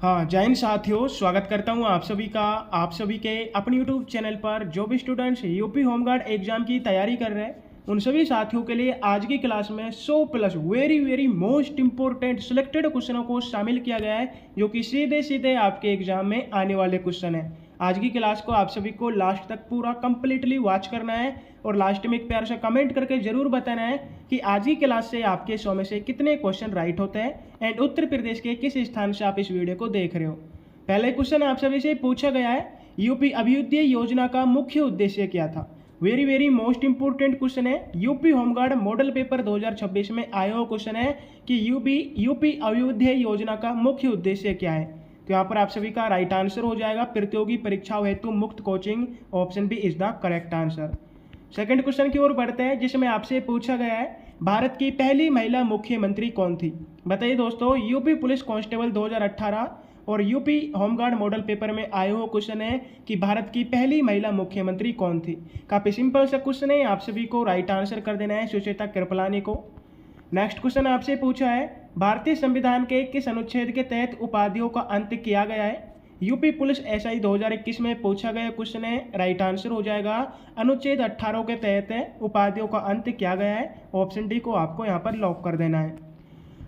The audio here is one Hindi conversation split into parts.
हाँ, जय हिंद साथियों, स्वागत करता हूँ आप सभी के अपने यूट्यूब चैनल पर। जो भी स्टूडेंट्स यूपी होमगार्ड एग्जाम की तैयारी कर रहे हैं उन सभी साथियों के लिए आज की क्लास में 100 plus very very most important selected क्वेश्चनों को शामिल किया गया है, जो कि सीधे सीधे आपके एग्जाम में आने वाले क्वेश्चन है। आज की क्लास को आप सभी को लास्ट तक पूरा कंप्लीटली वॉच करना है और लास्ट में एक प्यार से कमेंट करके जरूर बताना है कि आज की क्लास से आपके 100 में से कितने क्वेश्चन राइट होते हैं एंड उत्तर प्रदेश के किस स्थान से आप इस वीडियो को देख रहे हो। पहले क्वेश्चन आप सभी से पूछा गया है, यूपी अभ्युदय योजना का मुख्य उद्देश्य क्या था। Very very most important question है, यूपी होमगार्ड मॉडल पेपर 2026 में आया हुआ क्वेश्चन है कि यूपी अभ्युदय योजना का मुख्य उद्देश्य क्या है। तो यहाँ पर आप सभी का राइट आंसर हो जाएगा प्रतियोगी परीक्षाओं हेतु मुफ्त coaching, option B is the correct answer. Second question की ओर बढ़ते हैं, जिसमें आपसे पूछा गया है भारत की पहली महिला मुख्यमंत्री कौन थी। बताइए दोस्तों, यूपी पुलिस कांस्टेबल 2018 और यूपी होमगार्ड मॉडल पेपर में आए हुए क्वेश्चन है कि भारत की पहली महिला मुख्यमंत्री कौन थी। काफ़ी सिंपल सा क्वेश्चन है, आप सभी को राइट आंसर कर देना है सुचेता कृपलानी को। नेक्स्ट क्वेश्चन आपसे पूछा है, भारतीय संविधान के किस अनुच्छेद के तहत उपाधियों का अंत किया गया है। यूपी पुलिस एसआई 2021 में पूछा गया क्वेश्चन है, राइट आंसर हो जाएगा अनुच्छेद 18 के तहत उपाधियों का अंत किया गया है, ऑप्शन डी को आपको यहाँ पर लॉक कर देना है।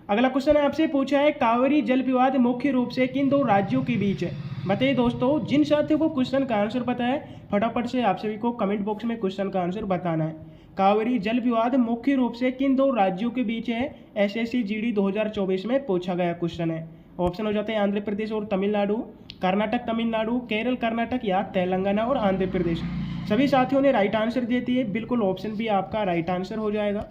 अगला क्वेश्चन आपसे पूछा है, कावेरी जल विवाद मुख्य रूप से किन दो राज्यों के बीच है। बताइए दोस्तों, जिन साथियों को क्वेश्चन का आंसर पता है फटाफट से आप सभी को कमेंट बॉक्स में क्वेश्चन का आंसर बताना है। कावेरी जल विवाद मुख्य रूप से किन दो राज्यों के बीच है, एसएससी जीडी 2024 में पूछा गया क्वेश्चन है। ऑप्शन हो जाते हैं आंध्र प्रदेश और तमिलनाडु, कर्नाटक तमिलनाडु, केरल कर्नाटक या तेलंगाना और आंध्र प्रदेश। सभी साथियों ने राइट आंसर दे दिए, बिल्कुल ऑप्शन भी आपका राइट आंसर हो जाएगा।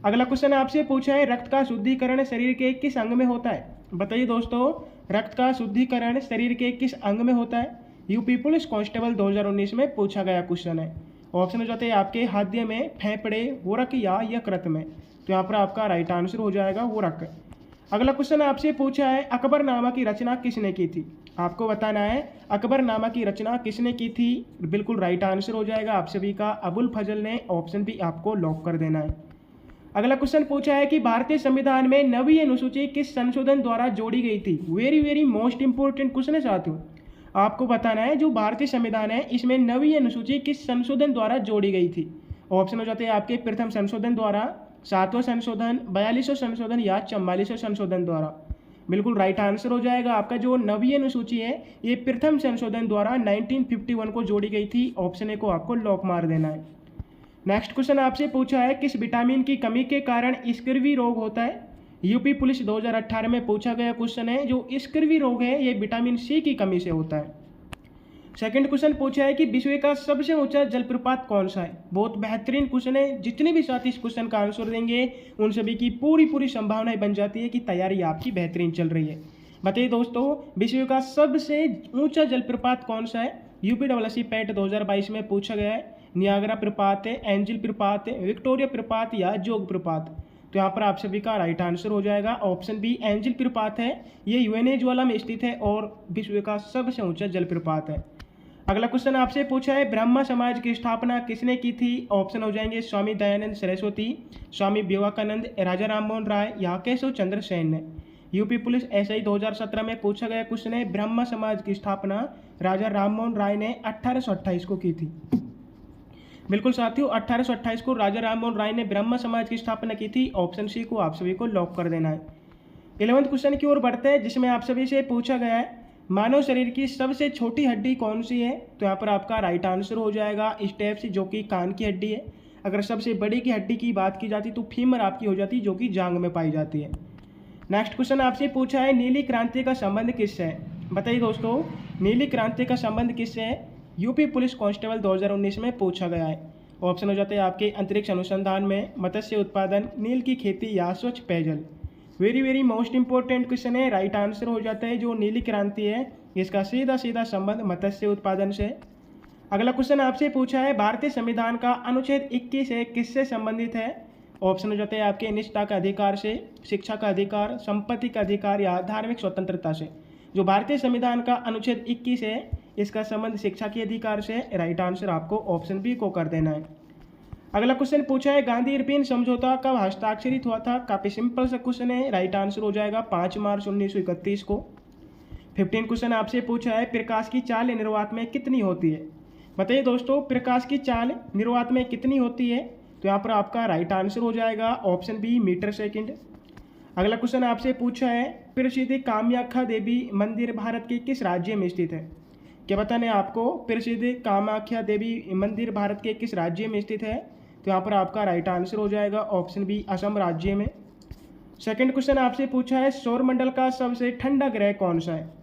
अगला क्वेश्चन आपसे पूछा है, रक्त का शुद्धिकरण शरीर के किस अंग में होता है। बताइए दोस्तों, रक्त का शुद्धिकरण शरीर के किस अंग में होता है। यूपी पुलिस कांस्टेबल 2019 में पूछा गया क्वेश्चन है। ऑप्शन हो जाते हैं आपके हाद्य में, फेफड़े, वोरक या यकृत में। तो यहाँ पर आपका राइट आंसर हो जाएगा वोरक। अगला क्वेश्चन आपसे पूछा है, अकबरनामा की रचना किसने की थी। आपको बताना है अकबरनामा की रचना किसने की थी। बिल्कुल राइट आंसर हो जाएगा आप सभी का अबुल फजल ने, ऑप्शन भी आपको लॉक कर देना है। अगला क्वेश्चन पूछा है कि भारतीय संविधान में नवीं अनुसूची किस संशोधन द्वारा जोड़ी गई थी। Very very most important question है साथियों, आपको बताना है जो भारतीय संविधान है इसमें नवीं अनुसूची किस संशोधन द्वारा जोड़ी गई थी। ऑप्शन हो जाते हैं आपके प्रथम संशोधन द्वारा, 7वां संशोधन, 42वां संशोधन या 44वां संशोधन द्वारा। बिल्कुल राइट आंसर हो जाएगा आपका जो नवीं अनुसूची है ये प्रथम संशोधन द्वारा 1951 को जोड़ी गई थी, ऑप्शन ए को आपको लॉक मार देना है। नेक्स्ट क्वेश्चन आपसे पूछा है, किस विटामिन की कमी के कारण स्कर्वी रोग होता है। यूपी पुलिस 2018 में पूछा गया क्वेश्चन है, जो स्कर्वी रोग है ये विटामिन सी की कमी से होता है। सेकंड क्वेश्चन पूछा है कि विश्व का सबसे ऊंचा जलप्रपात कौन सा है। बहुत बेहतरीन क्वेश्चन है, जितने भी साथी इस क्वेश्चन का आंसर देंगे उन सभी की पूरी संभावनाएं बन जाती है कि तैयारी आपकी बेहतरीन चल रही है। बताइए दोस्तों, विश्व का सबसे ऊंचा जलप्रपात कौन सा है। यूपीडब्ल्यूएससी पैट 2022 में पूछा गया है, नियाग्रा प्रपात है, एंजिल प्रपात है, विक्टोरिया प्रपात या जोग प्रपात। तो यहाँ पर आप सभी का राइट आंसर हो जाएगा ऑप्शन बी एंजिल प्रपात है। ये वेनेजुएला में स्थित है और विश्व का सबसे ऊंचा जलप्रपात है। अगला क्वेश्चन आपसे पूछा है, ब्रह्म समाज की स्थापना किसने की थी। ऑप्शन हो जाएंगे स्वामी दयानंद सरस्वती, स्वामी विवेकानंद, राजा राममोहन राय या केशव चंद्र सेन ने। यूपी पुलिस एसआई 2017 में पूछा गया क्वेश्चन है, ब्रह्म समाज की स्थापना राजा राममोहन राय ने 1828 को की थी। बिल्कुल साथियों, 1828 को राजा राममोहन राय ने ब्रह्म समाज की स्थापना की थी, ऑप्शन सी को आप सभी को लॉक कर देना है। 11वें क्वेश्चन की ओर बढ़ते हैं, जिसमें आप सभी से पूछा गया है, मानव शरीर की सबसे छोटी हड्डी कौन सी है। तो यहाँ पर आपका राइट आंसर हो जाएगा स्टेप्स, जो कि कान की हड्डी है। अगर सबसे बड़ी की हड्डी की बात की जाती तो फीमर आपकी हो जाती, जो कि जांग में पाई जाती है। नेक्स्ट क्वेश्चन आपसे पूछा है, नीली क्रांति का संबंध किससे है। बताइए दोस्तों, नीली क्रांति का संबंध किससे है। यूपी पुलिस कांस्टेबल 2019 में पूछा गया है। ऑप्शन हो जाते हैं आपके अंतरिक्ष अनुसंधान में, मत्स्य उत्पादन, नील की खेती या स्वच्छ पेयजल। Very very most important question है, राइट आंसर हो जाता है जो नीली क्रांति है इसका सीधा संबंध मत्स्य उत्पादन से। अगला क्वेश्चन आपसे पूछा है, भारतीय संविधान का अनुच्छेद 21 है किससे संबंधित है। ऑप्शन हो जाते हैं आपके निजता का अधिकार से, शिक्षा का अधिकार, संपत्ति का अधिकार या धार्मिक स्वतंत्रता से। जो भारतीय संविधान का अनुच्छेद 21 है इसका संबंध शिक्षा के अधिकार से, राइट आंसर आपको ऑप्शन बी को कर देना है। अगला क्वेश्चन पूछा है, गांधी इरपिन समझौता कब हस्ताक्षरित हुआ था। काफ़ी सिंपल सा क्वेश्चन है, राइट आंसर हो जाएगा 5 मार्च 1931 को। 15 क्वेश्चन आपसे पूछा है प्रकाश की चाल निर्वात में कितनी होती है। बताइए दोस्तों प्रकाश की चाल निर्वात में कितनी होती है। तो यहाँ पर आपका राइट आंसर हो जाएगा ऑप्शन बी मीटर सेकंड। अगला क्वेश्चन आपसे पूछा है प्रसिद्ध कामाख्या देवी मंदिर भारत के किस राज्य में स्थित है। क्या बताना है आपको, प्रसिद्ध कामाख्या देवी मंदिर भारत के किस राज्य में स्थित है। तो यहाँ पर आपका राइट आंसर हो जाएगा ऑप्शन बी असम राज्य में। सेकंड क्वेश्चन आपसे पूछा है सौरमंडल का सबसे ठंडा ग्रह कौन सा है।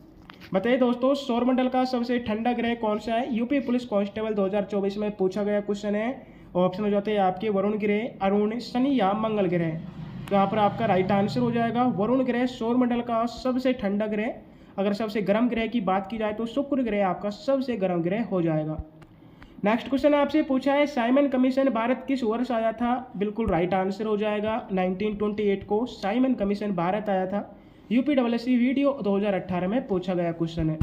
बताइए दोस्तों सौरमंडल का सबसे ठंडा ग्रह कौन सा है। यूपी पुलिस कांस्टेबल 2024 में पूछा गया क्वेश्चन है। ऑप्शन हो जाते हैं आपके वरुण ग्रह, अरुण, शनि या मंगल ग्रह। तो यहाँ पर आपका राइट आंसर हो जाएगा वरुण ग्रह सौरमंडल का सबसे ठंडा ग्रह। अगर सबसे गर्म ग्रह की बात की जाए तो शुक्र ग्रह आपका सबसे गर्म ग्रह हो जाएगा। नेक्स्ट क्वेश्चन आपसे पूछा है साइमन कमीशन भारत किस वर्ष आया था। बिल्कुल राइट आंसर हो जाएगा 1928 को साइमन कमीशन भारत आया था। यूपीडब्ल्यूएससी वीडियो 2018 में पूछा गया क्वेश्चन है।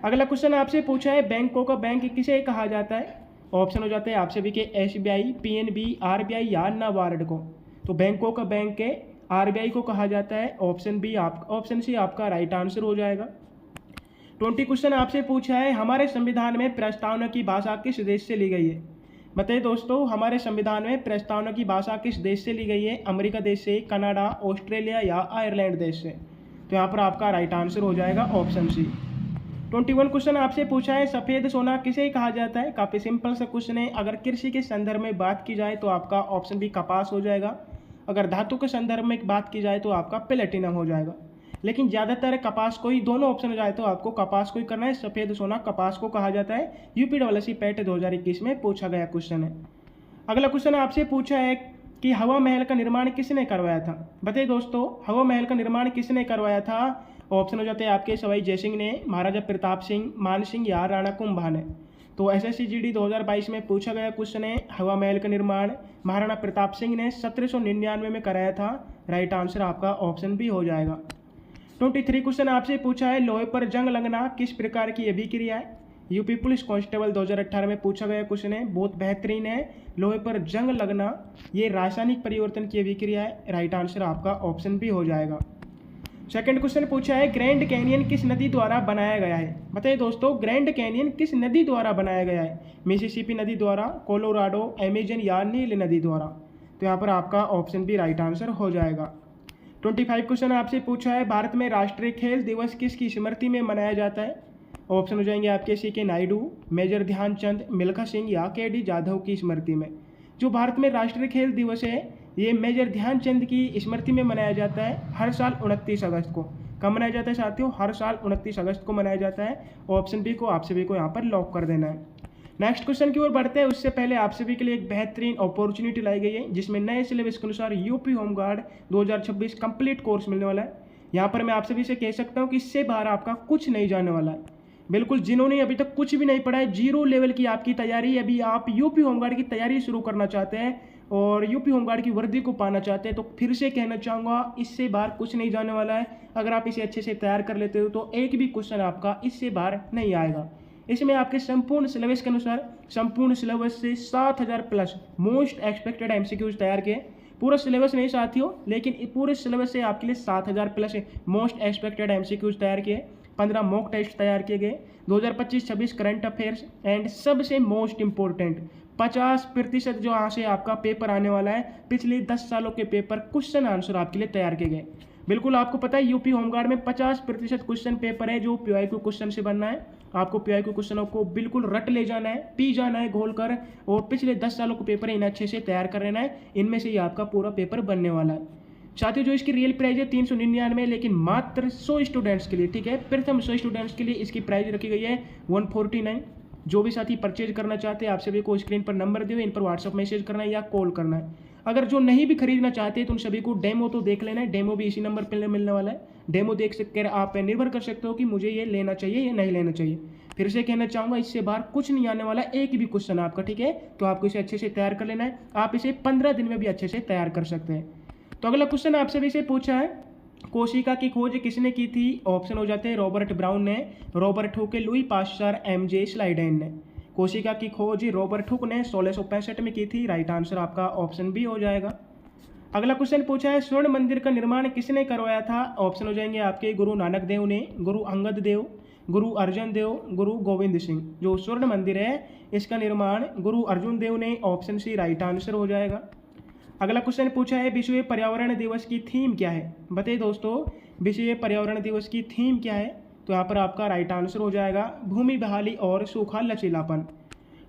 अगला क्वेश्चन आपसे पूछा है बैंकों का बैंक किसे कहा जाता है। ऑप्शन हो जाते हैं आपसे भी के एसबीआई, पीएनबी, आरबीआई या नाबार्ड को। तो बैंकों का बैंक के आरबीआई को कहा जाता है। ऑप्शन सी आपका राइट आंसर हो जाएगा। 20 क्वेश्चन आपसे पूछा है हमारे संविधान में प्रस्तावना की भाषा किस देश से ली गई है। बताइए दोस्तों हमारे संविधान में प्रस्तावना की भाषा किस देश से ली गई है। अमेरिका देश से, कनाडा, ऑस्ट्रेलिया या आयरलैंड देश से। तो यहाँ पर आपका राइट आंसर हो जाएगा ऑप्शन सी। 21 क्वेश्चन आपसे पूछा है सफ़ेद सोना किसे कहा जाता है। काफ़ी सिंपल सा क्वेश्चन है। अगर कृषि के संदर्भ में बात की जाए तो आपका ऑप्शन बी कपास हो जाएगा। अगर धातु के संदर्भ में बात की जाए तो आपका प्लेटिनम हो जाएगा। लेकिन ज़्यादातर कपास को ही, दोनों ऑप्शन हो जाए तो आपको कपास को ही करना है। सफ़ेद सोना कपास को कहा जाता है। यूपीडब्ल्यूएससी पैट 2021 में पूछा गया क्वेश्चन है। अगला क्वेश्चन आपसे पूछा है कि हवा महल का निर्माण किसने करवाया था। बताइए दोस्तों हवा महल का निर्माण किसने करवाया था। ऑप्शन हो जाते हैं आपके सवाई जयसिंह ने, महाराजा प्रताप सिंह, मान सिंह या राणा कुंभा ने। तो एसएससी जीडी 2022 में पूछा गया क्वेश्चन है हवा महल का निर्माण महाराणा प्रताप सिंह ने 1799 में कराया था। राइट आंसर आपका ऑप्शन बी हो जाएगा। 23 क्वेश्चन आपसे पूछा है लोहे पर जंग लगना किस प्रकार की अभिक्रिया है। यूपी पुलिस कांस्टेबल 2018 में पूछा गया क्वेश्चन है, बहुत बेहतरीन है। लोहे पर जंग लगना ये रासायनिक परिवर्तन की अभिक्रिया है। राइट आंसर आपका ऑप्शन बी हो जाएगा। सेकंड क्वेश्चन पूछा है ग्रैंड कैनियन किस नदी द्वारा बनाया गया है। बताइए दोस्तों ग्रैंड कैनियन किस नदी द्वारा बनाया गया है। मिसिसिपी नदी द्वारा, कोलोराडो, अमेजन या नील नदी द्वारा। तो यहाँ पर आपका ऑप्शन बी राइट आंसर हो जाएगा। 25 क्वेश्चन आपसे पूछा है भारत में राष्ट्रीय खेल दिवस किसकी स्मृति में मनाया जाता है। ऑप्शन हो जाएंगे आपके सीके नायडू, मेजर ध्यानचंद, मिल्खा सिंह या केडी जाधव की स्मृति में। जो भारत में राष्ट्रीय खेल दिवस है ये मेजर ध्यानचंद की स्मृति में मनाया जाता है हर साल 29 अगस्त को। कब मनाया जाता है साथियों, हर साल 29 अगस्त को मनाया जाता है। ऑप्शन बी को आप सभी को यहाँ पर लॉक कर देना है। नेक्स्ट क्वेश्चन की ओर बढ़ते हैं उससे पहले आप सभी के लिए एक बेहतरीन अपॉर्चुनिटी लाई गई है जिसमें नए सिलेबस के अनुसार यूपी होमगार्ड 2026 कंप्लीट कोर्स मिलने वाला है। यहाँ पर मैं आप सभी से कह सकता हूँ कि इससे बाहर आपका कुछ नहीं जाने वाला है। बिल्कुल जिन्होंने अभी तक कुछ भी नहीं पढ़ा है, जीरो लेवल की आपकी तैयारी, अभी आप यूपी होमगार्ड की तैयारी शुरू करना चाहते हैं और यूपी होमगार्ड की वर्दी को पाना चाहते हैं तो फिर से कहना चाहूँगा इससे बाहर कुछ नहीं जाने वाला है। अगर आप इसे अच्छे से तैयार कर लेते हो तो एक भी क्वेश्चन आपका इससे बाहर नहीं आएगा। इसमें आपके संपूर्ण सिलेबस के अनुसार संपूर्ण सिलेबस से 7000 प्लस मोस्ट एक्सपेक्टेड एमसीक्यूज तैयार किए। पूरा सिलेबस नहीं साथियों, लेकिन पूरे सिलेबस से आपके लिए 7000 प्लस मोस्ट एक्सपेक्टेड एमसीक्यूज तैयार किए। 15 मॉक टेस्ट तैयार किए गए। 2025-26 करंट अफेयर्स एंड सबसे मोस्ट इंपॉर्टेंट 50% जो यहाँ से आपका पेपर आने वाला है, पिछले 10 सालों के पेपर क्वेश्चन आंसर आपके लिए तैयार किए गए। बिल्कुल आपको पता है यूपी होमगार्ड में 50% क्वेश्चन पेपर है जो पीवाईक्यू क्वेश्चन से बनना है। आपको पीवाईक्यू क्वेश्चनों को बिल्कुल रट ले जाना है, पी जाना है घोल कर, और पिछले 10 सालों के पेपर इन्हें अच्छे से तैयार कर लेना है। इनमें से ही आपका पूरा पेपर बनने वाला है। साथियों जो इसकी रियल प्राइस है 399, लेकिन मात्र 100 स्टूडेंट्स के लिए, ठीक है, प्रथम 100 स्टूडेंट्स के लिए इसकी प्राइस रखी गई है 149। जो भी साथी परचेज करना चाहते हैं आप सभी को स्क्रीन पर नंबर दिए, इन पर व्हाट्सअप मैसेज करना है या कॉल करना है। अगर जो नहीं भी खरीदना चाहते तो उन सभी को डेमो तो देख लेना है। डेमो भी इसी नंबर पर मिलने वाला है। डेमो देख सकते आप निर्भर कर सकते हो कि मुझे ये लेना चाहिए या नहीं लेना चाहिए। फिर से कहना चाहूँगा इससे बाहर कुछ नहीं आने वाला, एक भी क्वेश्चन आपका, ठीक है। तो आपको इसे अच्छे से तैयार कर लेना है। आप इसे 15 दिन में भी अच्छे से तैयार कर सकते हैं। तो अगला क्वेश्चन आपसे भी से पूछा है कोशिका की खोज किसने की थी। ऑप्शन हो जाते हैं रॉबर्ट ब्राउन ने, Robert Hooke, Louis Pasteur, MJ Schleiden ने। कोशिका की खोज रॉबर्ट हुक ने 1665 में की थी। राइट आंसर आपका ऑप्शन बी हो जाएगा। अगला क्वेश्चन पूछा है स्वर्ण मंदिर का निर्माण किसने करवाया था? ऑप्शन हो जाएंगे आपके गुरु नानक देव ने, गुरु अंगद देव, गुरु अर्जन देव, गुरु गोविंद सिंह। जो स्वर्ण मंदिर है इसका निर्माण गुरु अर्जुन देव ने। ऑप्शन सी राइट आंसर हो जाएगा। अगला क्वेश्चन पूछा है विश्व पर्यावरण दिवस की थीम क्या है? बताइए दोस्तों, विश्व पर्यावरण दिवस की थीम क्या है? तो यहाँ पर आपका राइट आंसर हो जाएगा भूमि बहाली और सूखा लचीलापन।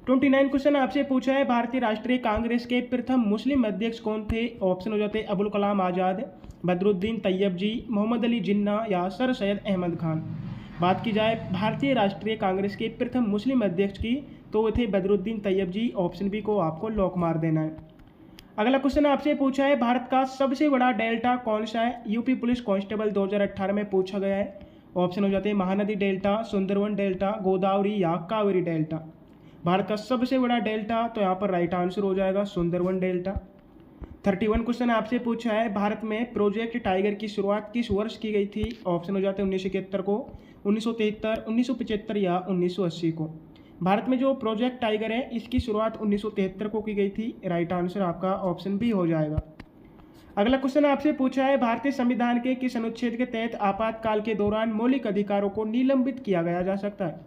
29 क्वेश्चन आपसे पूछा है भारतीय राष्ट्रीय कांग्रेस के प्रथम मुस्लिम अध्यक्ष कौन थे? ऑप्शन हो जाते अबुल कलाम आज़ाद, बदरुद्दीन तैयब जी, मोहम्मद अली जिन्ना या सर सैयद अहमद खान। बात की जाए भारतीय राष्ट्रीय कांग्रेस के प्रथम मुस्लिम अध्यक्ष की तो वो थे बदरुद्दीन तैयब जी। ऑप्शन बी को आपको लॉक मार देना है। अगला क्वेश्चन आपसे पूछा है भारत का सबसे बड़ा डेल्टा कौन सा है? यूपी पुलिस कांस्टेबल 2018 में पूछा गया है। ऑप्शन हो जाते हैं महानदी डेल्टा, सुंदरवन डेल्टा, गोदावरी या कावेरी डेल्टा। भारत का सबसे बड़ा डेल्टा तो यहाँ पर राइट आंसर हो जाएगा सुंदरवन डेल्टा। 31 क्वेश्चन आपसे पूछा है भारत में प्रोजेक्ट टाइगर की शुरुआत किस वर्ष की गई थी? ऑप्शन हो जाते हैं 1971 को, 1973, 1975 या 1980 को। भारत में जो प्रोजेक्ट टाइगर है इसकी शुरुआत 1973 को की गई थी। राइट आंसर आपका ऑप्शन बी हो जाएगा। अगला क्वेश्चन आपसे पूछा है भारतीय संविधान के किस अनुच्छेद के तहत आपातकाल के दौरान मौलिक अधिकारों को निलंबित किया गया जा सकता है?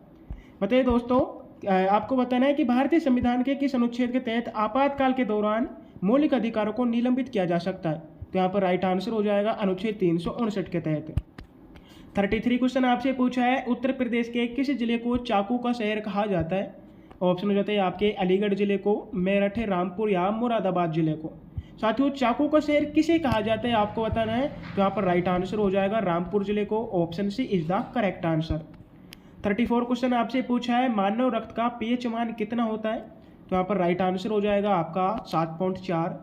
बताइए दोस्तों, आपको बताना है कि भारतीय संविधान के किस अनुच्छेद के तहत आपातकाल के दौरान मौलिक अधिकारों को निलंबित किया जा सकता है? तो यहाँ पर राइट आंसर हो जाएगा अनुच्छेद 359 के तहत। 33 क्वेश्चन आपसे पूछा है उत्तर प्रदेश के किस जिले को चाकू का शहर कहा जाता है? ऑप्शन हो जाते हैं आपके अलीगढ़ जिले को, मेरठ, रामपुर या मुरादाबाद जिले को। साथियों, चाकू का शहर किसे कहा जाता है आपको बताना है। तो यहाँ पर राइट आंसर हो जाएगा रामपुर जिले को। Option C is the correct answer. 34 question आपसे पूछा है मानव रक्त का पीएच मान कितना होता है? तो यहाँ पर राइट आंसर हो जाएगा आपका 7.4।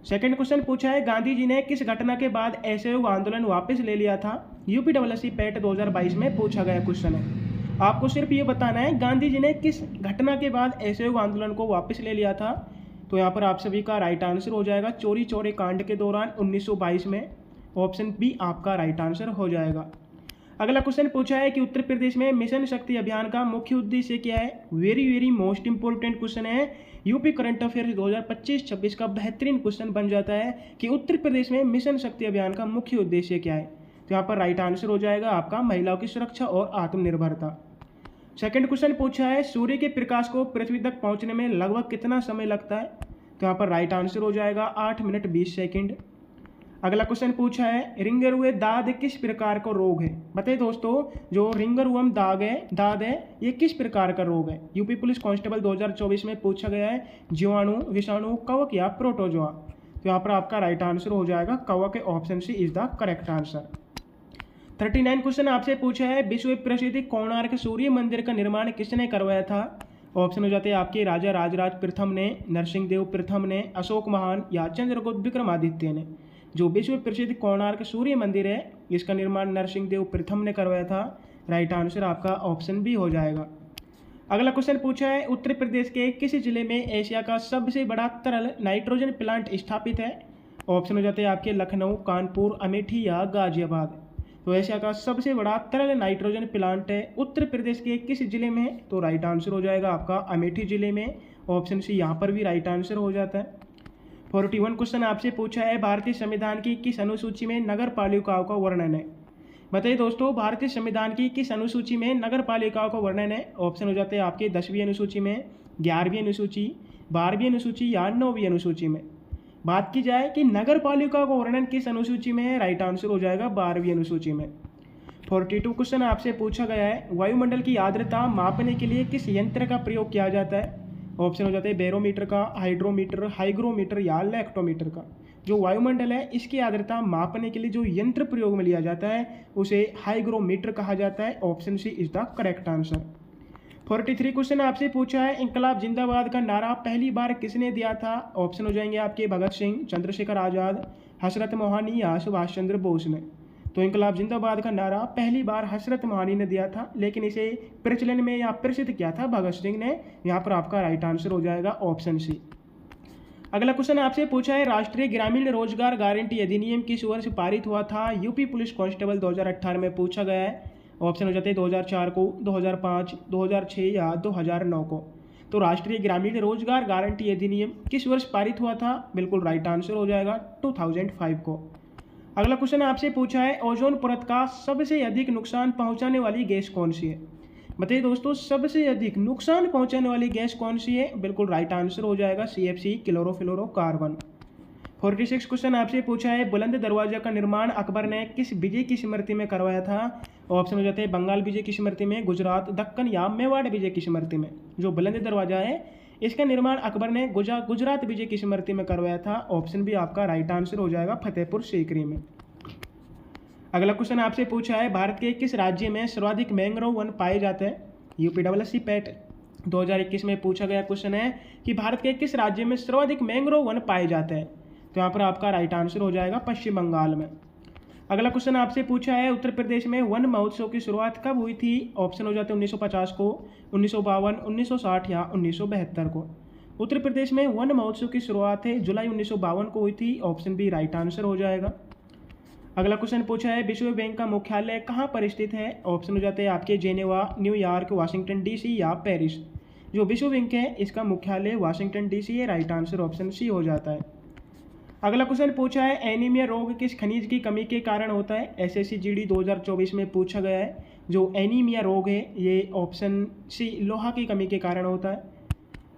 सेकंड क्वेश्चन पूछा है गांधी जी ने किस घटना के बाद असहयोग आंदोलन वापस ले लिया था? यूपीडब्ल्यूएससी पेट 2022 में पूछा गया क्वेश्चन है। आपको सिर्फ ये बताना है गांधी जी ने किस घटना के बाद असहयोग आंदोलन को वापस ले लिया था। तो यहाँ पर आप सभी का राइट आंसर हो जाएगा चोरी चौरे कांड के दौरान 1922 में। ऑप्शन बी आपका राइट आंसर हो जाएगा। अगला क्वेश्चन पूछा है कि उत्तर प्रदेश में मिशन शक्ति अभियान का मुख्य उद्देश्य क्या है? वेरी मोस्ट इंपॉर्टेंट क्वेश्चन है। यूपी करंट अफेयर्स 2025-26 का बेहतरीन क्वेश्चन बन जाता है कि उत्तर प्रदेश में मिशन शक्ति अभियान का मुख्य उद्देश्य क्या है। तो यहाँ पर राइट आंसर हो जाएगा आपका महिलाओं की सुरक्षा और आत्मनिर्भरता। सेकंड क्वेश्चन पूछा है सूर्य के प्रकाश को पृथ्वी तक पहुँचने में लगभग कितना समय लगता है? तो यहाँ पर राइट आंसर हो जाएगा 8 मिनट 20 सेकेंड। अगला क्वेश्चन पूछा है रिंगरवे दाद किस प्रकार का रोग है? बताइए दोस्तों, जो रिंगरवर्म दाद है ये किस प्रकार का रोग है? यूपी पुलिस कांस्टेबल 2024 में पूछा गया है। जीवाणु, विषाणु, कवक या प्रोटोजोआ। तो यहाँ पर आपका राइट आंसर हो जाएगा कवक। Option C is the correct answer. 39 question आपसे पूछा है विश्व प्रसिद्ध कोणार्क सूर्य मंदिर का निर्माण किसने करवाया था? ऑप्शन हो जाते हैं आपके राजा राजराज प्रथम ने, नरसिंह देव प्रथम ने, अशोक महान या चंद्रगुप्त विक्रमादित्य ने। जो विश्व प्रसिद्ध कोणार्क सूर्य मंदिर है इसका निर्माण नरसिंह देव प्रथम ने करवाया था। राइट आंसर आपका ऑप्शन बी हो जाएगा। अगला क्वेश्चन पूछा है उत्तर प्रदेश के किस जिले में एशिया का सबसे बड़ा तरल नाइट्रोजन प्लांट स्थापित है? ऑप्शन हो जाते हैं आपके लखनऊ, कानपुर, अमेठी या गाजियाबाद। तो एशिया का सबसे बड़ा तरल नाइट्रोजन प्लांट है उत्तर प्रदेश के किस जिले में है? तो राइट आंसर हो जाएगा आपका अमेठी जिले में। ऑप्शन सी यहाँ पर भी राइट आंसर हो जाता है। 41 क्वेश्चन आपसे पूछा है भारतीय संविधान की किस अनुसूची में नगर पालिकाओं का वर्णन है? बताइए दोस्तों, भारतीय संविधान की किस अनुसूची में नगर पालिकाओं का वर्णन है? ऑप्शन हो जाते हैं आपके 10वीं अनुसूची में, 11वीं अनुसूची, 12वीं अनुसूची या 9वीं अनुसूची में। बात की जाए कि नगर पालिका का वर्णन किस अनुसूची में है? राइट आंसर हो जाएगा 12वीं अनुसूची में। 42 क्वेश्चन आपसे पूछा गया है वायुमंडल की आर्द्रता मापने के लिए किस यंत्र का प्रयोग किया जाता है? ऑप्शन हो जाते हैं बैरोमीटर का, हाइड्रोमीटर, हाइग्रोमीटर या लैक्टोमीटर का। जो वायुमंडल है इसकी आर्द्रता मापने के लिए जो यंत्र प्रयोग में लिया जाता है उसे हाइग्रोमीटर कहा जाता है। Option C is the correct answer. 43 question आपसे पूछा है इंकलाब जिंदाबाद का नारा पहली बार किसने दिया था? ऑप्शन हो जाएंगे आपके भगत सिंह, चंद्रशेखर आज़ाद, हजरत मोहानी या सुभाष चंद्र बोस ने। तो इंकलाब जिंदाबाद का नारा पहली बार हजरत मोहानी ने दिया था, लेकिन इसे प्रचलन में या प्रसिद्ध किया था भगत सिंह ने। यहाँ पर आपका राइट आंसर हो जाएगा ऑप्शन सी। अगला क्वेश्चन आपसे पूछा है राष्ट्रीय ग्रामीण रोजगार गारंटी अधिनियम किस वर्ष पारित हुआ था? यूपी पुलिस कांस्टेबल 2018 में पूछा गया है। ऑप्शन हो जाते हैं 2004 को, 2005, 2006 या 2009 को। तो राष्ट्रीय ग्रामीण रोजगार गारंटी अधिनियम किस वर्ष पारित हुआ था? बिल्कुल राइट आंसर हो जाएगा 2005 को। अगला क्वेश्चन आपसे पूछा है ओजोन परत का सबसे अधिक नुकसान पहुंचाने वाली गैस कौन सी है? बताइए दोस्तों, सबसे अधिक नुकसान पहुंचाने वाली गैस कौन सी है? बिल्कुल राइट आंसर हो जाएगा CFC क्लोरोफ्लोरोकार्बन। 46 क्वेश्चन आपसे पूछा है बुलंद दरवाजा का निर्माण अकबर ने किस विजय की स्मृति में करवाया था? ऑप्शन हो जाते हैं बंगाल विजय की स्मृति में, गुजरात, दक्कन या मेवाड़ विजय की स्मृति में। जो बुलंद दरवाजा है इसका निर्माण अकबर ने गुजरात विजय की स्मृति में करवाया था। ऑप्शन भी आपका राइट आंसर हो जाएगा फतेहपुर सीकरी में। अगला क्वेश्चन आपसे पूछा है भारत के किस राज्य में सर्वाधिक मैंग्रोव वन पाए जाते हैं? UPSC पेट 2021 में पूछा गया क्वेश्चन है कि भारत के किस राज्य में सर्वाधिक मैंग्रोव वन पाए जाते हैं? तो यहाँ पर आपका राइट आंसर हो जाएगा पश्चिम बंगाल में। अगला क्वेश्चन आपसे पूछा है उत्तर प्रदेश में वन महोत्सव की शुरुआत कब हुई थी? ऑप्शन हो जाते हैं 1950 को, 1952, 1960 या 1972 को। उत्तर प्रदेश में वन महोत्सव की शुरुआत है जुलाई 1952 को हुई थी। ऑप्शन बी राइट आंसर हो जाएगा। अगला क्वेश्चन पूछा है विश्व बैंक का मुख्यालय कहाँ पर स्थित है? ऑप्शन हो जाते हैं आपके जेनेवा, न्यूयॉर्क, वाशिंगटन DC या पेरिस। जो विश्व बैंक है इसका मुख्यालय वाशिंगटन DC है। राइट आंसर ऑप्शन सी हो जाता है। अगला क्वेश्चन पूछा है एनीमिया रोग किस खनिज की कमी के कारण होता है? SSC GD 2024 में पूछा गया है। जो एनीमिया रोग है ये ऑप्शन सी लोहा की कमी के कारण होता है।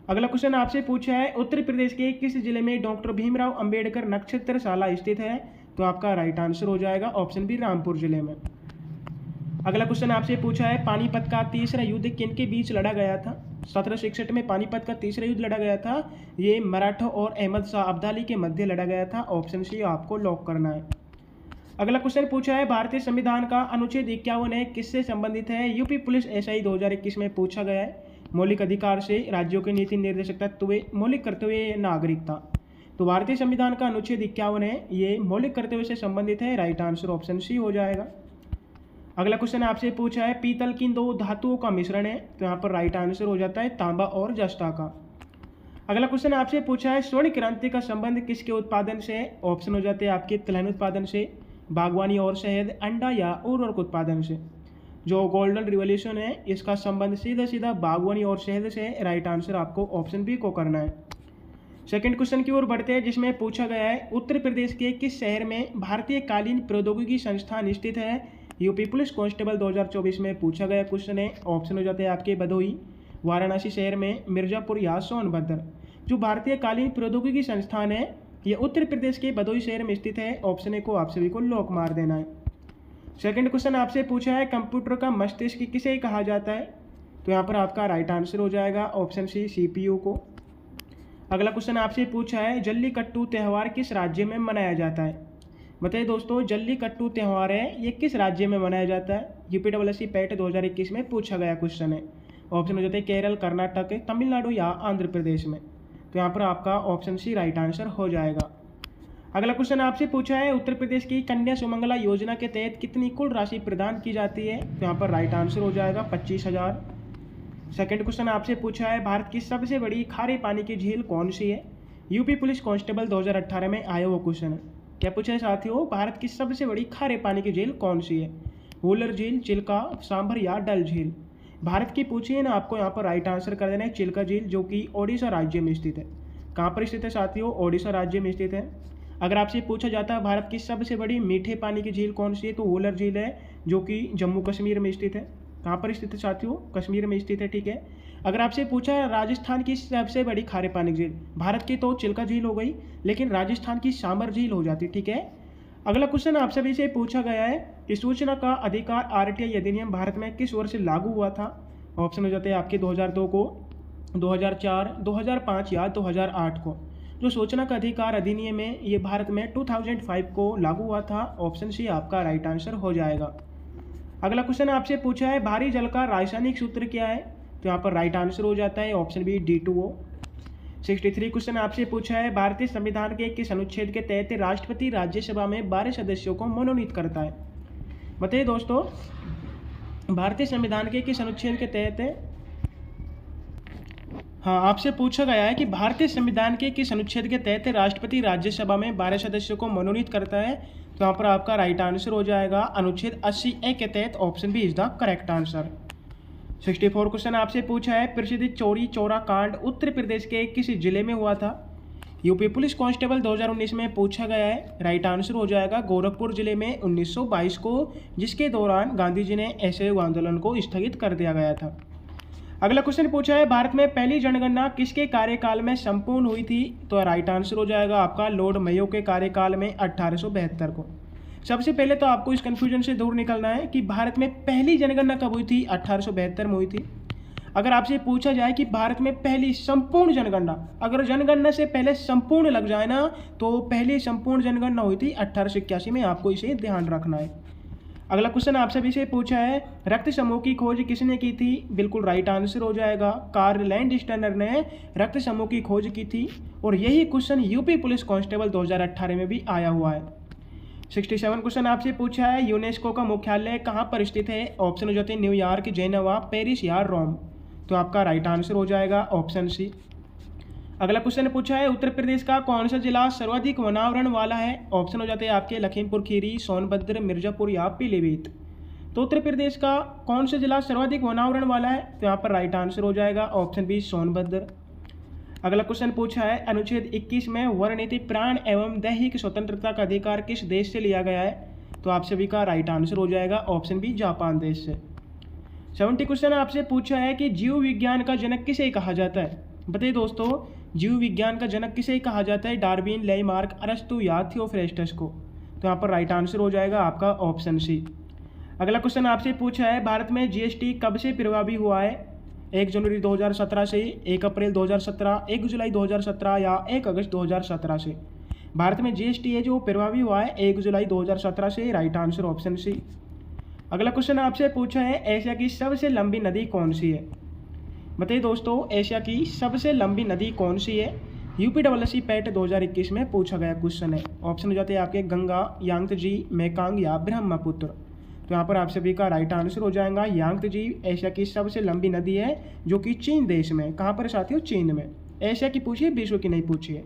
अगला क्वेश्चन आपसे पूछा है उत्तर प्रदेश के किस जिले में डॉक्टर भीमराव अंबेडकर नक्षत्रशाला स्थित है? तो आपका राइट आंसर हो जाएगा ऑप्शन बी रामपुर जिले में। अगला क्वेश्चन आपसे पूछा है पानीपत का तीसरा युद्ध किन के बीच लड़ा गया था? 1761 में पानीपत का तीसरा युद्ध लड़ा गया था। ये मराठा और अहमद शाह अब्दाली के मध्य लड़ा गया था। ऑप्शन सी आपको लॉक करना है। अगला क्वेश्चन पूछा है भारतीय संविधान का अनुच्छेद 51 है किससे संबंधित है? यूपी पुलिस SI 2021 में पूछा गया है। मौलिक अधिकार से राज्यों के नीति निर्देशक तत्व, मौलिक कर्तव्य, नागरिकता। तो भारतीय संविधान का अनुच्छेद 51 है ये मौलिक कर्तव्य से संबंधित है। राइट आंसर ऑप्शन सी हो जाएगा। अगला क्वेश्चन आपसे पूछा है पीतल किन दो धातुओं का मिश्रण है? तो यहाँ पर राइट आंसर हो जाता है तांबा और जस्ता का। अगला क्वेश्चन आपसे पूछा है स्वर्ण क्रांति का संबंध किसके उत्पादन से? ऑप्शन हो जाते हैं आपके तिलहन उत्पादन से, बागवानी और शहद, अंडा या उर्वरक उत्पादन से। जो गोल्डन रिवॉल्यूशन है इसका संबंध सीधा सीधा बागवानी और शहद से। राइट आंसर आपको ऑप्शन बी को करना है। सेकंड क्वेश्चन की ओर बढ़ते हैं जिसमें पूछा गया है उत्तर प्रदेश के किस शहर में भारतीय कालीन प्रौद्योगिकी संस्थान स्थित है? यूपी पुलिस कांस्टेबल 2024 में पूछा गया क्वेश्चन है। ऑप्शन हो जाते हैं आपके भदोही, वाराणसी शहर में, मिर्जापुर या सोनभद्र। जो भारतीय कालीन प्रौद्योगिकी संस्थान है ये उत्तर प्रदेश के भदोही शहर में स्थित है। ऑप्शन ए को आप सभी को लॉक मार देना है। सेकंड क्वेश्चन आपसे पूछा है कंप्यूटर का मस्तिष्क किसे कहा जाता है? तो यहाँ पर आपका राइट आंसर हो जाएगा ऑप्शन सी CPU को। अगला क्वेश्चन आपसे पूछा है जल्लीकट्टू त्यौहार किस राज्य में मनाया जाता है? बताइए दोस्तों, जल्लीकट्टू त्यौहार है ये किस राज्य में मनाया जाता है? UPSC पेट 2021 में पूछा गया क्वेश्चन है। ऑप्शन हो जाते हैं केरल, कर्नाटक, तमिलनाडु या आंध्र प्रदेश में। तो यहाँ पर आपका ऑप्शन सी राइट आंसर हो जाएगा। अगला क्वेश्चन आपसे पूछा है उत्तर प्रदेश की कन्या सुमंगला योजना के तहत कितनी कुल राशि प्रदान की जाती है? तो यहाँ पर राइट आंसर हो जाएगा 25,000। सेकंड क्वेश्चन आपसे पूछा है भारत की सबसे बड़ी खारे पानी की झील कौन सी है? यूपी पुलिस कांस्टेबल 2018 में आया वो क्वेश्चन है। क्या पूछा है साथियों, भारत की सबसे बड़ी खारे पानी की झील कौन सी है? वुलर झील, चिल्का, सांभर या डल झील। भारत की पूछिए ना, आपको यहाँ पर राइट आंसर कर देना है चिल्का झील, जो कि ओडिशा राज्य में स्थित है। कहाँ पर स्थित है साथियों? ओडिशा राज्य में स्थित है। अगर आपसे पूछा जाता है भारत की सबसे बड़ी मीठे पानी की झील कौन सी है, तो वुलर झील है, जो कि जम्मू कश्मीर में स्थित है। कहाँ पर स्थित है साथियों? कश्मीर में स्थित है, ठीक है। अगर आपसे पूछा राजस्थान की सबसे बड़ी खारे पानी की झील, भारत की तो चिल्का झील हो गई, लेकिन राजस्थान की सांभर झील हो जाती, ठीक है। अगला क्वेश्चन आप सभी से पूछा गया है कि सूचना का अधिकार RTI अधिनियम भारत में किस वर्ष लागू हुआ था? ऑप्शन हो जाते हैं आपके 2002 को, 2004, 2005 या 2008 को। जो सूचना का अधिकार अधिनियम है ये भारत में 2005 को लागू हुआ था। ऑप्शन सी आपका राइट आंसर हो जाएगा। अगला क्वेश्चन आपसे पूछा है भारी जल का रासायनिक सूत्र क्या है? तो यहाँ पर राइट आंसर हो जाता है ऑप्शन बी D2O। 63 क्वेश्चन आपसे पूछा है भारतीय संविधान के किस अनुच्छेद के तहत राष्ट्रपति राज्यसभा में 12 सदस्यों को मनोनीत करता है? बताइए दोस्तों, भारतीय संविधान के किस अनुच्छेद के तहत आपसे पूछा गया है कि भारतीय संविधान के किस अनुच्छेद के तहत राष्ट्रपति राज्यसभा में 12 सदस्यों को मनोनीत करता है? तो यहाँ पर आपका राइट आंसर हो जाएगा अनुच्छेद 80A के तहत। Option B is the correct answer. 64 question आपसे पूछा है, प्रसिद्ध चोरी चौरा कांड उत्तर प्रदेश के किस जिले में हुआ था? यूपी पुलिस कांस्टेबल 2019 में पूछा गया है। राइट आंसर हो जाएगा गोरखपुर जिले में 1922 को, जिसके दौरान गांधी जी ने असहयोग आंदोलन को स्थगित कर दिया गया था। अगला क्वेश्चन पूछा है, भारत में पहली जनगणना किसके कार्यकाल में संपूर्ण हुई थी? तो राइट आंसर हो जाएगा आपका लॉर्ड मेयो के कार्यकाल में 1872 को। सबसे पहले तो आपको इस कंफ्यूजन से दूर निकलना है कि भारत में पहली जनगणना कब हुई थी? 1872 में हुई थी। अगर आपसे पूछा जाए कि भारत में पहली संपूर्ण जनगणना, अगर जनगणना से पहले संपूर्ण लग जाए ना, तो पहली संपूर्ण जनगणना हुई थी 1881 में। आपको इसे ध्यान रखना है। अगला क्वेश्चन आप सभी से पूछा है, रक्त समूह की खोज किसने की थी? बिल्कुल राइट आंसर हो जाएगा कार्ल लैंडस्टनर ने रक्त समूह की खोज की थी। और यही क्वेश्चन यूपी पुलिस कांस्टेबल 2018 में भी आया हुआ है। 67 क्वेश्चन आपसे पूछा है, यूनेस्को का मुख्यालय कहाँ पर स्थित है? ऑप्शन हो जाते हैं न्यूयॉर्क, जेनेवा, पेरिस या रोम। तो आपका राइट आंसर हो जाएगा ऑप्शन सी। अगला क्वेश्चन पूछा है, उत्तर प्रदेश का कौन सा जिला सर्वाधिक वनावरण वाला है? ऑप्शन हो जाते हैं आपके लखीमपुर खीरी, सोनभद्र, मिर्जापुर या पीलीभीत। तो उत्तर प्रदेश का कौन सा जिला सर्वाधिक वनावरण वाला है? तो यहाँ पर राइट आंसर हो जाएगा ऑप्शन बी, सोनभद्र। अगला क्वेश्चन पूछा है, अनुच्छेद 21 में वर्णित प्राण एवं दैहिक स्वतंत्रता का अधिकार किस देश से लिया गया है? तो आप सभी का राइट आंसर हो जाएगा ऑप्शन बी, जापान देश से। 70 क्वेश्चन आपसे पूछा है कि जीव विज्ञान का जनक किसे कहा जाता है? बताइए दोस्तों, जीव विज्ञान का जनक किसे कहा जाता है? डार्विन, लेमार्क, अरस्तु या थियोफ्रेस्टस को। तो यहाँ पर राइट आंसर हो जाएगा आपका ऑप्शन सी। अगला क्वेश्चन आपसे पूछा है, भारत में जीएसटी कब से प्रभावी हुआ है? 1 जनवरी 2017 से, 1 अप्रैल 2017, 1 जुलाई 2017 या 1 अगस्त 2017 से। भारत में जीएसटी है जो प्रभावी हुआ है 1 जुलाई 2017 से। Right answer option C. अगला क्वेश्चन आपसे पूछा है, एशिया की सबसे लंबी नदी कौन सी है? बताइए दोस्तों, एशिया की सबसे लंबी नदी कौन सी है? यूपीडब्ल्यूएससी पैट 2021 में पूछा गया क्वेश्चन है। ऑप्शन हो जाते हैं आपके गंगा, यांगत्जी, मेकांग या ब्रह्मपुत्र। तो यहाँ पर आप सभी का राइट आंसर हो जाएगा यांगत्जी एशिया की सबसे लंबी नदी है, जो कि चीन देश में। कहाँ पर साथियों? चीन में। एशिया की पूछिए, विश्व की नहीं पूछिए।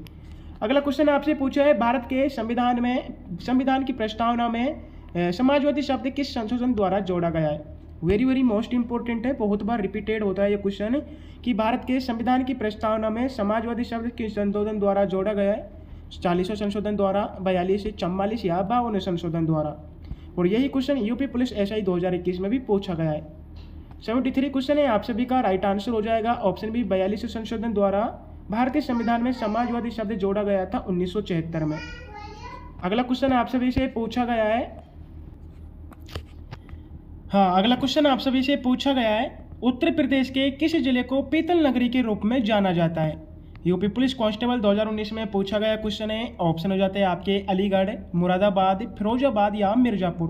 अगला क्वेश्चन आपसे पूछा है, भारत के संविधान की प्रस्तावना में समाजवादी शब्द किस संशोधन द्वारा जोड़ा गया है? वेरी मोस्ट इंपॉर्टेंट है, बहुत बार रिपीटेड होता है ये क्वेश्चन कि भारत के संविधान की प्रस्तावना में समाजवादी शब्द किस संशोधन द्वारा जोड़ा गया है? 40वें संशोधन द्वारा, 42, 44 या 52वें संशोधन द्वारा। और यही क्वेश्चन यूपी पुलिस एसआई 2021 में भी पूछा गया है। 73 क्वेश्चन है आप सभी का, राइट आंसर हो जाएगा ऑप्शन बी, 42वें संशोधन द्वारा भारतीय संविधान में समाजवादी शब्द जोड़ा गया था 1976 में। अगला क्वेश्चन आप सभी से पूछा गया है, अगला क्वेश्चन आप सभी से पूछा गया है, उत्तर प्रदेश के किस जिले को पीतल नगरी के रूप में जाना जाता है? यूपी पुलिस कांस्टेबल 2019 में पूछा गया क्वेश्चन है। ऑप्शन हो जाते हैं आपके अलीगढ़, मुरादाबाद, फिरोजाबाद या मिर्जापुर।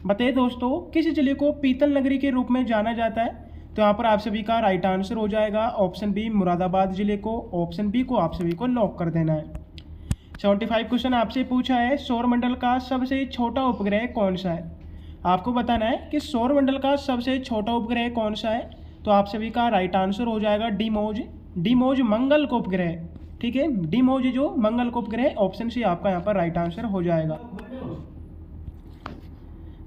बताइए दोस्तों, किस जिले को पीतल नगरी के रूप में जाना जाता है? तो यहाँ पर आप सभी का राइट आंसर हो जाएगा ऑप्शन बी, मुरादाबाद जिले को। ऑप्शन बी को आप सभी को लॉक कर देना है। 75 क्वेश्चन आपसे पूछा है, सौरमंडल का सबसे छोटा उपग्रह कौन सा है? आपको बताना है कि सौरमंडल का सबसे छोटा उपग्रह कौन सा है। तो आप सभी का राइट आंसर हो जाएगा डीमोज मंगल को उपग्रह। ठीक है, डीमोज जो मंगल को उपग्रह, ऑप्शन सी आपका यहाँ पर राइट आंसर हो जाएगा।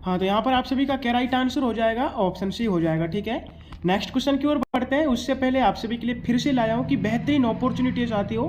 तो यहाँ पर आप सभी का क्या राइट आंसर हो जाएगा? ऑप्शन सी हो जाएगा। ठीक है, नेक्स्ट क्वेश्चन की ओर बढ़ते हैं। उससे पहले आप सभी के लिए फिर से लाया हूँ कि बेहतरीन अपॉर्चुनिटीज आती हो।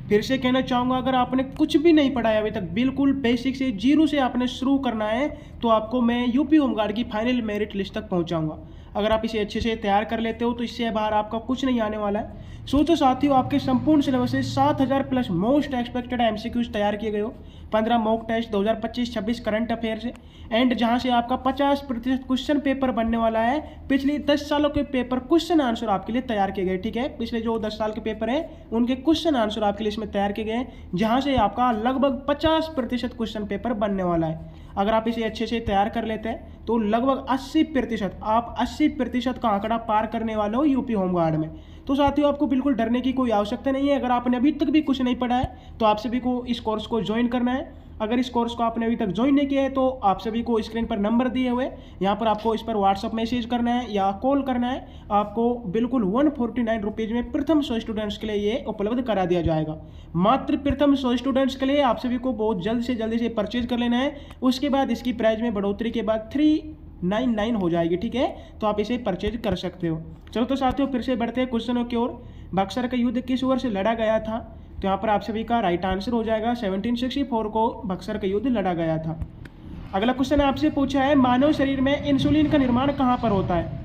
फिर से कहना चाहूँगा, अगर आपने कुछ भी नहीं पढ़ा है अभी तक, बिल्कुल बेसिक से जीरो से आपने शुरू करना है, तो आपको मैं यूपी होमगार्ड की फाइनल मेरिट लिस्ट तक पहुँचाऊँगा। अगर आप इसे अच्छे से तैयार कर लेते हो तो इससे बाहर आपका कुछ नहीं आने वाला है। तो साथियों, आपके संपूर्ण सिलेबस से 7000 प्लस मोस्ट एक्सपेक्टेड एमसीक्यूज तैयार किए गए हो। 15 mock test 2025-26 current affairs and जहां से आपका 50% क्वेश्चन पेपर बनने वाला है। पिछले 10 सालों के पेपर क्वेश्चन आंसर आपके लिए तैयार किए गए। ठीक है, पिछले जो 10 साल के पेपर हैं उनके क्वेश्चन आंसर आपके लिए इसमें तैयार किए गए, जहां से आपका लगभग 50% क्वेश्चन पेपर बनने वाला है। अगर आप इसे अच्छे से तैयार कर लेते हैं तो लगभग 80%, आप 80% का आंकड़ा पार करने वाले हो यूपी होमगार्ड में। तो साथियों, आपको बिल्कुल डरने की कोई आवश्यकता नहीं है। अगर आपने अभी तक भी कुछ नहीं पढ़ा है तो आप सभी को इस कोर्स को ज्वाइन करना है। अगर इस कोर्स को आपने अभी तक ज्वाइन नहीं किया है तो आप सभी को स्क्रीन पर नंबर दिए हुए, यहाँ पर आपको इस पर व्हाट्सअप मैसेज करना है या कॉल करना है। आपको बिल्कुल 149 रुपीज़ में प्रथम 100 स्टूडेंट्स के लिए ये उपलब्ध करा दिया जाएगा। मात्र प्रथम 100 स्टूडेंट्स के लिए आप सभी को बहुत जल्द से जल्दी से परचेज कर लेना है। उसके बाद इसकी प्राइस में बढ़ोतरी के बाद 99 हो जाएगी, ठीक है। तो आप इसे परचेज कर सकते हो। चलो तो साथियों फिर से बढ़ते हैं क्वेश्चनों की ओर। बक्सर का युद्ध किस वर्ष लड़ा गया था? तो यहाँ पर आप सभी का राइट आंसर हो जाएगा 1764 को बक्सर का युद्ध लड़ा गया था। अगला क्वेश्चन आपसे पूछा है मानव शरीर में इंसुलिन का निर्माण कहाँ पर होता है?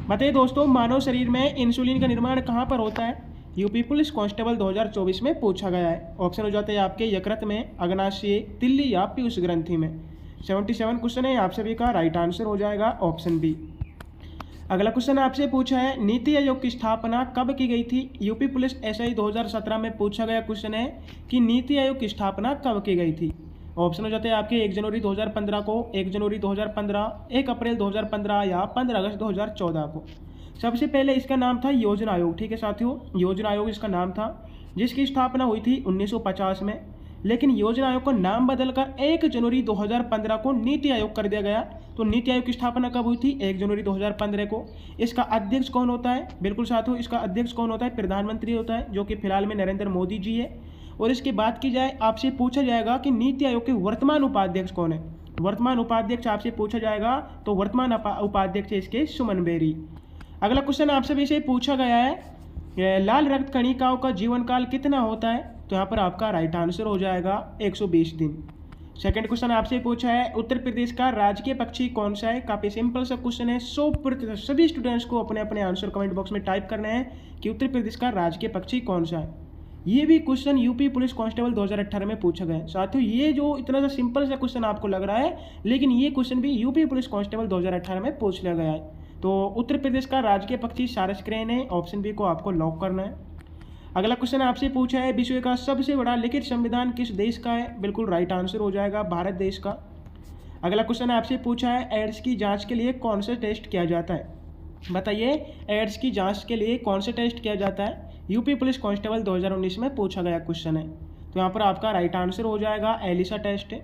बताइए दोस्तों, मानव शरीर में इंसुलिन का निर्माण कहाँ पर होता है? यूपी पुलिस कांस्टेबल 2024 में पूछा गया है। ऑप्शन हो जाते हैं आपके यकृत में, अग्नाशय, तिल्ली या पीयूष ग्रंथि में। 77 क्वेश्चन है, आप सभी का राइट आंसर हो जाएगा ऑप्शन बी। अगला क्वेश्चन आपसे पूछा है नीति आयोग की स्थापना कब की गई थी? यूपी पुलिस एसआई 2017 में पूछा गया क्वेश्चन है कि नीति आयोग की स्थापना कब की गई थी। ऑप्शन हो जाते हैं आपके 1 जनवरी 2015 को, 1 जनवरी 2015, 1 अप्रैल 2015 या 15 अगस्त 2014 को। सबसे पहले इसका नाम था योजना आयोग, ठीक है साथियों, योजना आयोग इसका नाम था, जिसकी स्थापना हुई थी 1950 में। लेकिन योजना आयोग का नाम बदलकर 1 जनवरी 2015 को नीति आयोग कर दिया गया। तो नीति आयोग की स्थापना कब हुई थी? 1 जनवरी 2015 को। इसका अध्यक्ष कौन होता है? बिल्कुल साथियों, इसका अध्यक्ष कौन होता है? प्रधानमंत्री होता है, जो कि फिलहाल में नरेंद्र मोदी जी है। और इसकी बात की जाए, आपसे पूछा जाएगा कि नीति आयोग के वर्तमान उपाध्यक्ष कौन है? वर्तमान उपाध्यक्ष आपसे पूछा जाएगा, तो वर्तमान उपाध्यक्ष है इसके सुमन बेरी। अगला क्वेश्चन आप सभी से पूछा गया है लाल रक्त कणिकाओं का जीवन काल कितना होता है? तो यहाँ पर आपका राइट आंसर हो जाएगा 120 दिन। सेकंड क्वेश्चन आपसे पूछा है उत्तर प्रदेश का राजकीय पक्षी कौन सा है? काफी सिंपल सा क्वेश्चन है। 100% सभी स्टूडेंट्स को अपने अपने आंसर कमेंट बॉक्स में टाइप करना है कि उत्तर प्रदेश का राजकीय पक्षी कौन सा है। ये भी क्वेश्चन यूपी पुलिस कांस्टेबल 2018 में पूछा गया है। साथियों ये जो इतना सा सिंपल सा क्वेश्चन आपको लग रहा है, लेकिन ये क्वेश्चन भी यूपी पुलिस कांस्टेबल 2018 में पूछ लिया गया है। तो उत्तर प्रदेश का राजकीय पक्षी सारस क्रेन है। ऑप्शन बी को आपको लॉक करना है। अगला क्वेश्चन आपसे पूछा है विश्व का सबसे बड़ा लिखित संविधान किस देश का है? बिल्कुल राइट आंसर हो जाएगा भारत देश का। अगला क्वेश्चन आपसे पूछा है एड्स की जांच के लिए कौन सा टेस्ट किया जाता है? बताइए एड्स की जांच के लिए कौन सा टेस्ट किया जाता है? यूपी पुलिस कांस्टेबल 2019 में पूछा गया क्वेश्चन है। तो यहाँ पर आपका राइट आंसर हो जाएगा एलिसा टेस्ट।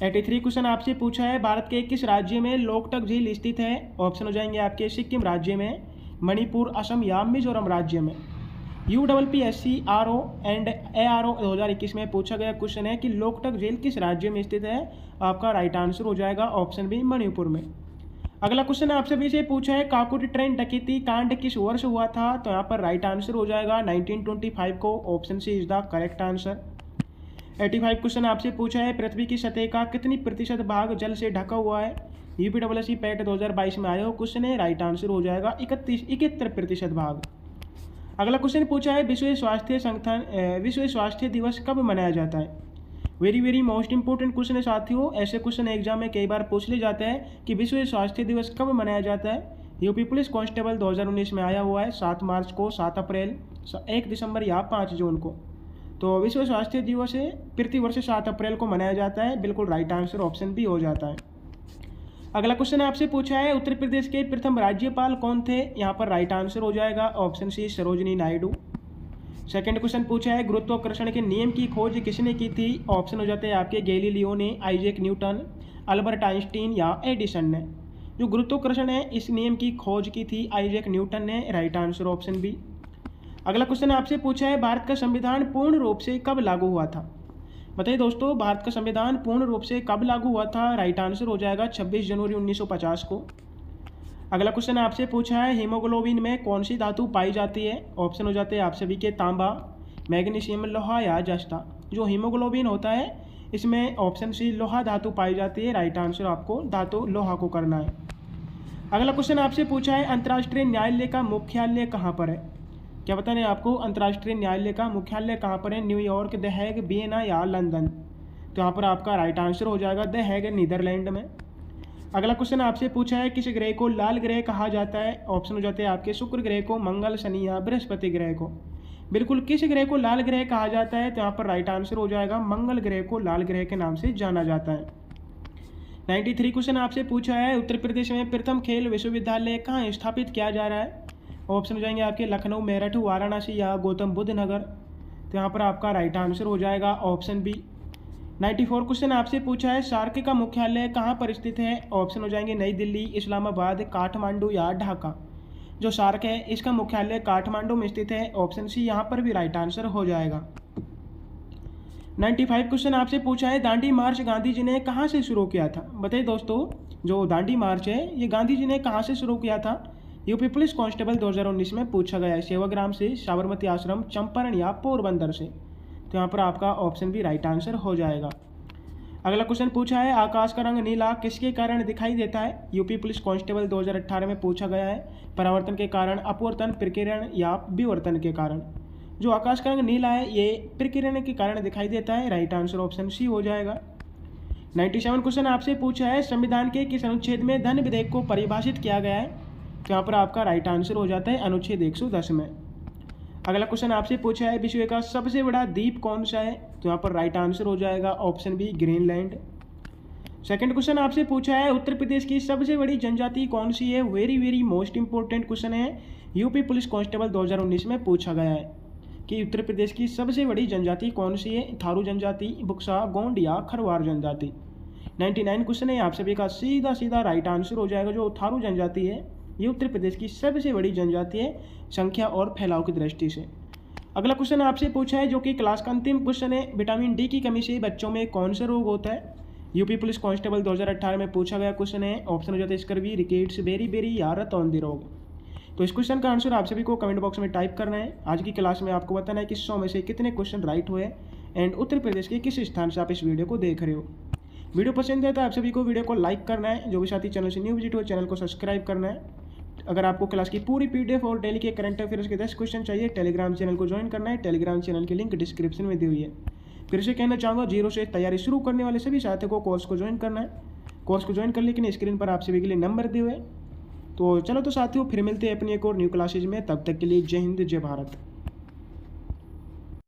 83 क्वेश्चन आपसे पूछा है भारत के किस राज्य में लोकटक झील स्थित है? ऑप्शन हो जाएंगे आपके सिक्किम राज्य में, मणिपुर, असम या मिजोरम राज्य में। UPPSC RO एंड ARO 2021 में पूछा गया क्वेश्चन है कि लोकटक झील किस राज्य में स्थित है? आपका राइट आंसर हो जाएगा ऑप्शन बी मणिपुर में। अगला क्वेश्चन आप सभी से पूछा है काकोरी ट्रेन डकैती कांड किस वर्ष हुआ था? तो यहाँ पर राइट आंसर हो जाएगा 1925 को। Option C is the correct answer. 85 question आपसे पूछा है पृथ्वी की सतह का कितनी प्रतिशत भाग जल से ढका हुआ है? UPSC पैट 2022 में आया हो क्वेश्चन है। राइट आंसर हो जाएगा 71% भाग। अगला क्वेश्चन पूछा है विश्व स्वास्थ्य दिवस कब मनाया जाता है? वेरी मोस्ट इंपॉर्टेंट क्वेश्चन है साथियों। ऐसे क्वेश्चन एग्जाम में कई बार पूछ ले जाते हैं कि विश्व स्वास्थ्य दिवस कब मनाया जाता है। यूपी पुलिस कांस्टेबल 2019 में आया हुआ है 7 मार्च को, 7 अप्रैल, 1 दिसंबर या 5 जून को। तो विश्व स्वास्थ्य दिवस प्रतिवर्ष 7 अप्रैल को मनाया जाता है। बिल्कुल राइट आंसर ऑप्शन बी हो जाता है। अगला क्वेश्चन आपसे पूछा है उत्तर प्रदेश के प्रथम राज्यपाल कौन थे? यहाँ पर राइट आंसर हो जाएगा option C Sarojini Naidu. Second question पूछा है गुरुत्वाकर्षण के नियम की खोज किसने की थी? ऑप्शन हो जाते हैं आपके गैलीलियो ने, आइजैक न्यूटन, अल्बर्ट आइंस्टीन या एडिसन ने। जो गुरुत्वाकर्षण है इस नियम की खोज की थी आइजैक न्यूटन ने। Right answer option B. अगला क्वेश्चन आपसे पूछा है भारत का संविधान पूर्ण रूप से कब लागू हुआ था? बताइए दोस्तों भारत का संविधान पूर्ण रूप से कब लागू हुआ था? राइट आंसर हो जाएगा 26 जनवरी 1950 को। अगला क्वेश्चन आपसे पूछा है हीमोग्लोबिन में कौन सी धातु पाई जाती है? ऑप्शन हो जाते हैं आप सभी के तांबा, मैग्नीशियम, लोहा या जस्ता। जो हीमोग्लोबिन होता है इसमें ऑप्शन सी लोहा धातु पाई जाती है। राइट आंसर आपको धातु लोहा को करना है। अगला क्वेश्चन आपसे पूछा है अंतर्राष्ट्रीय न्यायालय का मुख्यालय कहाँ पर है? क्या बताने आपको अंतर्राष्ट्रीय न्यायालय का मुख्यालय कहाँ पर है? न्यूयॉर्क, द हैग, वियना या लंदन। तो यहाँ पर आपका राइट आंसर हो जाएगा द हैग, नीदरलैंड में। अगला क्वेश्चन आपसे पूछा है किस ग्रह को लाल ग्रह कहा जाता है? ऑप्शन हो जाते हैं आपके शुक्र ग्रह को, मंगल, शनि या बृहस्पति ग्रह को। बिल्कुल किस ग्रह को लाल ग्रह कहा जाता है? तो यहाँ पर राइट आंसर हो जाएगा मंगल ग्रह को लाल ग्रह के नाम से जाना जाता है। 93 क्वेश्चन आपसे पूछा है उत्तर प्रदेश में प्रथम खेल विश्वविद्यालय कहाँ स्थापित किया जा रहा है? ऑप्शन हो जाएंगे आपके लखनऊ, मेरठ, वाराणसी या गौतम बुद्ध नगर। तो यहाँ पर आपका राइट आंसर हो जाएगा ऑप्शन बी। 94 क्वेश्चन आपसे पूछा है सार्क का मुख्यालय कहाँ पर स्थित है? ऑप्शन हो जाएंगे नई दिल्ली, इस्लामाबाद, काठमांडू या ढाका। जो सार्क है इसका मुख्यालय काठमांडू में स्थित है। ऑप्शन सी यहाँ पर भी राइट आंसर हो जाएगा। 95 क्वेश्चन आपसे पूछा है, दांडी मार्च गांधी जी ने कहाँ से शुरू किया था? बताइए दोस्तों, जो दांडी मार्च है ये गांधी जी ने कहाँ से शुरू किया था? यूपी पुलिस कांस्टेबल 2019 में पूछा गया है। सेवाग्राम से, साबरमती आश्रम, चंपारण या पोरबंदर से? तो यहाँ पर आपका ऑप्शन भी राइट आंसर हो जाएगा। अगला क्वेश्चन पूछा है, आकाश का रंग नीला किसके कारण दिखाई देता है? यूपी पुलिस कांस्टेबल 2018 में पूछा गया है। परावर्तन के कारण, अपवर्तन, प्रकीर्णन या विवर्तन के कारण? जो आकाश का रंग नीला है ये प्रकीर्णन के कारण दिखाई देता है। राइट आंसर ऑप्शन सी हो जाएगा। 97 क्वेश्चन आपसे पूछा है, संविधान के किस अनुच्छेद में धन विधेयक को परिभाषित किया गया है? तो यहाँ पर आपका राइट आंसर हो जाता है अनुच्छेद 110 में। अगला क्वेश्चन आपसे पूछा है, विश्व का सबसे बड़ा द्वीप कौन सा है? तो यहाँ पर राइट आंसर हो जाएगा option B, Greenland. Second question आपसे पूछा है, उत्तर प्रदेश की सबसे बड़ी जनजाति कौन सी है? Very very most important question है। यूपी पुलिस कांस्टेबल 2019 में पूछा गया है कि उत्तर प्रदेश की सबसे बड़ी जनजाति कौन सी है? थारू जनजाति, बुक्सा, गोंड या खरवार जनजाति? 99 क्वेश्चन है, आप सभी का सीधा सीधा राइट आंसर हो जाएगा। जो थारू जनजाति है ये उत्तर प्रदेश की सबसे बड़ी जनजाति है संख्या और फैलाव की दृष्टि से। अगला क्वेश्चन आपसे पूछा है, जो कि क्लास का अंतिम क्वेश्चन है, विटामिन डी की कमी से बच्चों में कौन सा रोग होता है? यूपी पुलिस कांस्टेबल 2018 में पूछा गया क्वेश्चन है। ऑप्शन हो जाता है स्कर्वी, रिकेट्स, बेरी या रतौंधी रोग। तो इस क्वेश्चन का आंसर आप सभी को कमेंट बॉक्स में टाइप करना है। आज की क्लास में आपको बताना है कि 100 में से कितने क्वेश्चन राइट हुए एंड उत्तर प्रदेश के किस स्थान से आप इस वीडियो को देख रहे हो। वीडियो पसंद है तो आप सभी को वीडियो को लाइक करना है। जो भी साथी चैनल से न्यू विजिट हो चैनल को सब्सक्राइब करना है। अगर आपको क्लास की पूरी पीडीएफ और डेली के करंट अफेयर्स के 10 क्वेश्चन चाहिए, टेलीग्राम चैनल को ज्वाइन करना है। टेलीग्राम चैनल की लिंक डिस्क्रिप्शन में दी हुई है। फिर से कहना चाहूँगा, जीरो से तैयारी शुरू करने वाले सभी साथियों को कोर्स को ज्वाइन करना है। कोर्स को ज्वाइन करने के लिए स्क्रीन पर आप सभी के लिए नंबर दिए हुए। तो चलो तो साथियों, फिर मिलते हैं अपनी एक और न्यू क्लासेज में। तब तक के लिए जय हिंद, जय भारत।